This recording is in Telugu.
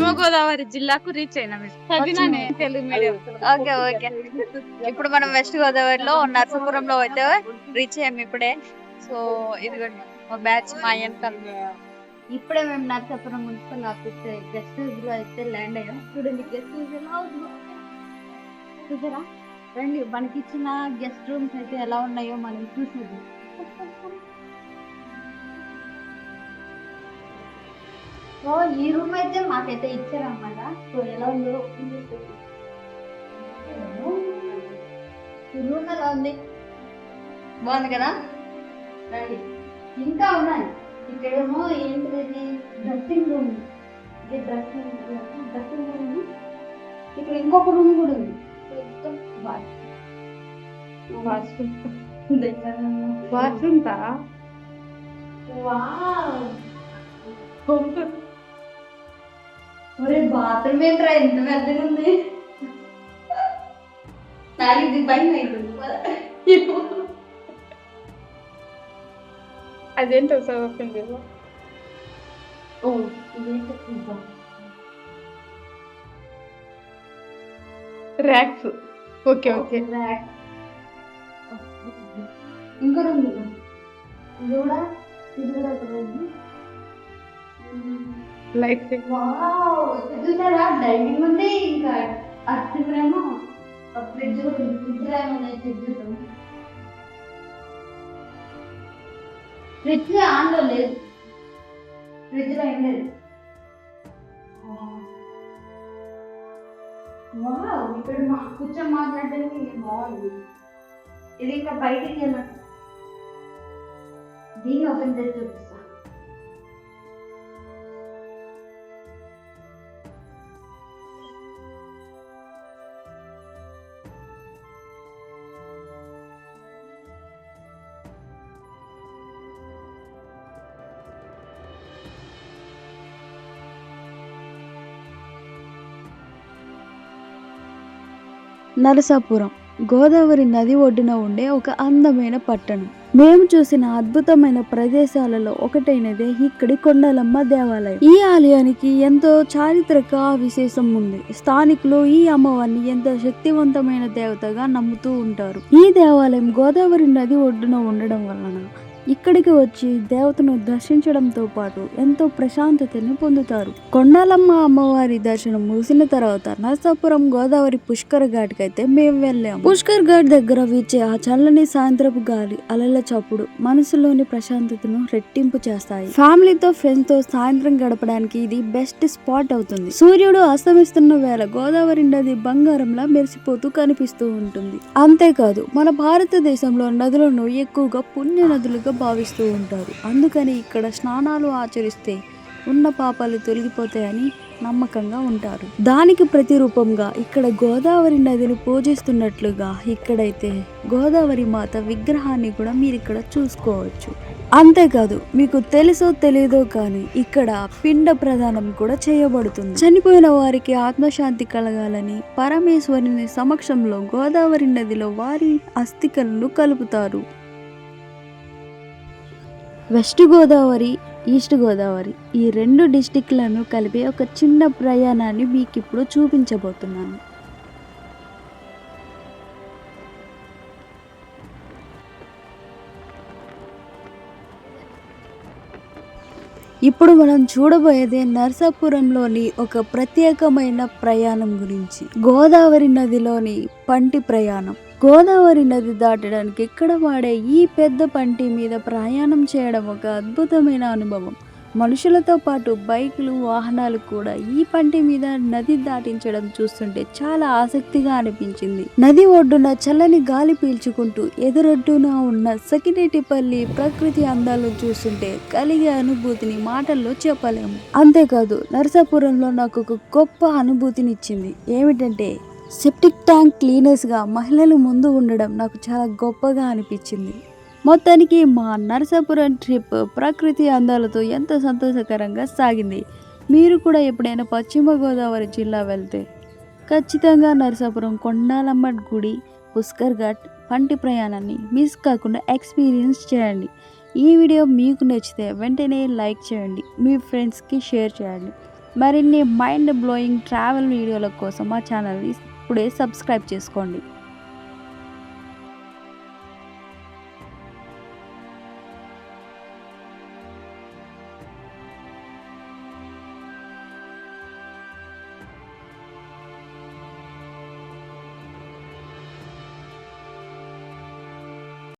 పశ్చిమ గోదావరి జిల్లాకు రీచ్ అయినా చదివినానే తెలుగు మీడియం. Okay okay. ఇప్పుడు మనం వెస్ట్ గోదావరిలో నర్సాపురంలో అయితే రీచ్ అయ్యాము ఇప్పుడే. సో ఇదిగోండి మా బ్యాచ్ మా వెనకాల. ఇప్పుడే మేము Narsapuram municipal office guest house లో అయితే ల్యాండ్ అయ్యాం. చూడండి గెస్ట్ హౌస్ ఎలా ఉందో చూసారా. రండి మనకి ఇచ్చిన గెస్ట్ రూమ్స్ అయితే ఎలా ఉన్నాయో మనం చూసేది. సో ఈ రూమ్ అయితే మాకైతే ఇచ్చారన్నమాట. సో ఎలా ఉందో ఈ రూమ్ ఎలా ఉంది, బాగుంది కదా. రండి ఇంకా ఉన్నాయి. ఇక్కడేమో ఏంటిది డ్రెస్సింగ్ రూమ్, ఇది డ్రెస్సింగ్ రూమ్. ఇక్కడ ఇంకొక రూమ్ కూడా ఉంది. బాత్రూమ్ బాత్రూమ్ ఏంట్రా ఎంత పెద్దగా ఉంది. నాకు ఇది భయం అయిపోయింది. అదేంటో చదువుతుంది. ఓ ఇదేంటో చూద్దాం. ర్యాక్స్. Okay okay. ఇంకో రూమ్ ఇది కూడా ఒక రూమ్. లైట్ చూసారా డైనింగ్ ఉంది. ఇంకా అర్థమేమో ఫ్రిడ్జ్ కూడా ఉంది. ఫ్రిడ్జ్ చూద్దాం. ఫ్రిడ్జ్ ఆన్లో లేదు, ఫ్రిడ్జ్ లో ఏం లేదు. ఇక్కడ కూర్చొని మాట్లాడడానికి బాగుంది. ఇది ఇంకా బయటికి వెళ్ళాలి. దీన్ని ఓపెన్ చేసి చూపిస్తా. నరసాపురం గోదావరి నది ఒడ్డున ఉండే ఒక అందమైన పట్టణం. మేము చూసిన అద్భుతమైన ప్రదేశాలలో ఒకటైనదే ఇక్కడి కొండలమ్మ దేవాలయం. ఈ ఆలయానికి ఎంతో చారిత్రక విశేషం ఉంది. స్థానికులు ఈ అమ్మవారిని ఎంతో శక్తివంతమైన దేవతగా నమ్ముతూ ఉంటారు. ఈ దేవాలయం గోదావరి నది ఒడ్డున ఉండడం వలన ఇక్కడికి వచ్చి దేవతను దర్శించడంతో పాటు ఎంతో ప్రశాంతతని పొందుతారు. కొండాలమ్మ అమ్మవారి దర్శనం ముగిసిన తర్వాత నరసాపురం గోదావరి పుష్కర్ ఘాట్ కి అయితే మేము వెళ్ళాము. పుష్కర్ ఘాట్ దగ్గర వీచే ఆ చల్లని సాయంత్రపు గాలి అలల చప్పుడు మనసులోని ప్రశాంతతను రెట్టింపు చేస్తాయి. ఫ్యామిలీతో ఫ్రెండ్స్ తో సాయంత్రం గడపడానికి ఇది బెస్ట్ స్పాట్ అవుతుంది. సూర్యుడు అస్తమిస్తున్న వేళ గోదావరి నది బంగారంలా మెరిసిపోతూ కనిపిస్తూ ఉంటుంది. అంతేకాదు మన భారతదేశంలో నదులను ఎక్కువగా పుణ్య నదులుగా భావిస్తూ ఉంటారు. అందుకని ఇక్కడ స్నానాలు ఆచరిస్తే ఉన్న పాపాలు తొలగిపోతాయని నమ్మకంగా ఉంటారు. దానికి ప్రతిరూపంగా ఇక్కడ గోదావరి నదిని పూజిస్తున్నట్లుగా ఇక్కడైతే గోదావరి మాత విగ్రహాన్ని కూడా మీరు ఇక్కడ చూసుకోవచ్చు. అంతేకాదు మీకు తెలుసో తెలియదో కానీ ఇక్కడ పిండ ప్రదానం కూడా చేయబడుతుంది. చనిపోయిన వారికి ఆత్మశాంతి కలగాలని పరమేశ్వరుని సమక్షంలో గోదావరి నదిలో వారి అస్థికలను కలుపుతారు. వెస్ట్ గోదావరి, ఈస్ట్ గోదావరి ఈ రెండు డిస్టిక్లను కలిపి ఒక చిన్న ప్రయాణాన్ని మీకు ఇప్పుడు చూపించబోతున్నాను. ఇప్పుడు మనం చూడబోయేదే నరసాపురంలోని ఒక ప్రత్యేకమైన ప్రయాణం గురించి. గోదావరి నదిలోని పంటి ప్రయాణం. గోదావరి నది దాటడానికి ఇక్కడ వాడే ఈ పెద్ద పంటి మీద ప్రయాణం చేయడం ఒక అద్భుతమైన అనుభవం. మనుషులతో పాటు బైకులు, వాహనాలు కూడా ఈ పంటి మీద నది దాటించడం చూస్తుంటే చాలా ఆసక్తిగా అనిపించింది. నది ఒడ్డున చల్లని గాలి పీల్చుకుంటూ ఎదురొడ్డున ఉన్న సకినేటిపల్లి ప్రకృతి అందాలను చూస్తుంటే కలిగే అనుభూతిని మాటల్లో చెప్పలేము. అంతేకాదు నరసాపురంలో నాకు ఒక గొప్ప అనుభూతినిచ్చింది. ఏమిటంటే సెప్టిక్ ట్యాంక్ క్లీనర్స్గా మహిళలు ముందు ఉండడం నాకు చాలా గొప్పగా అనిపించింది. మొత్తానికి మా నరసాపురం ట్రిప్ ప్రకృతి అందాలతో ఎంతో సంతోషకరంగా సాగింది. మీరు కూడా ఎప్పుడైనా పశ్చిమ గోదావరి జిల్లా వెళ్తే ఖచ్చితంగా నరసాపురం కొండాలమ్మ గుడి, పుష్కర్ ఘాట్ పంటి ప్రయాణాన్ని మిస్ కాకుండా ఎక్స్పీరియన్స్ చేయండి. ఈ వీడియో మీకు నచ్చితే వెంటనే లైక్ చేయండి, మీ ఫ్రెండ్స్కి షేర్ చేయండి. మరిన్ని మైండ్ బ్లోయింగ్ ట్రావెల్ వీడియోల కోసం మా ఛానల్ని ఇప్పుడే సబ్స్క్రైబ్ చేసుకోండి.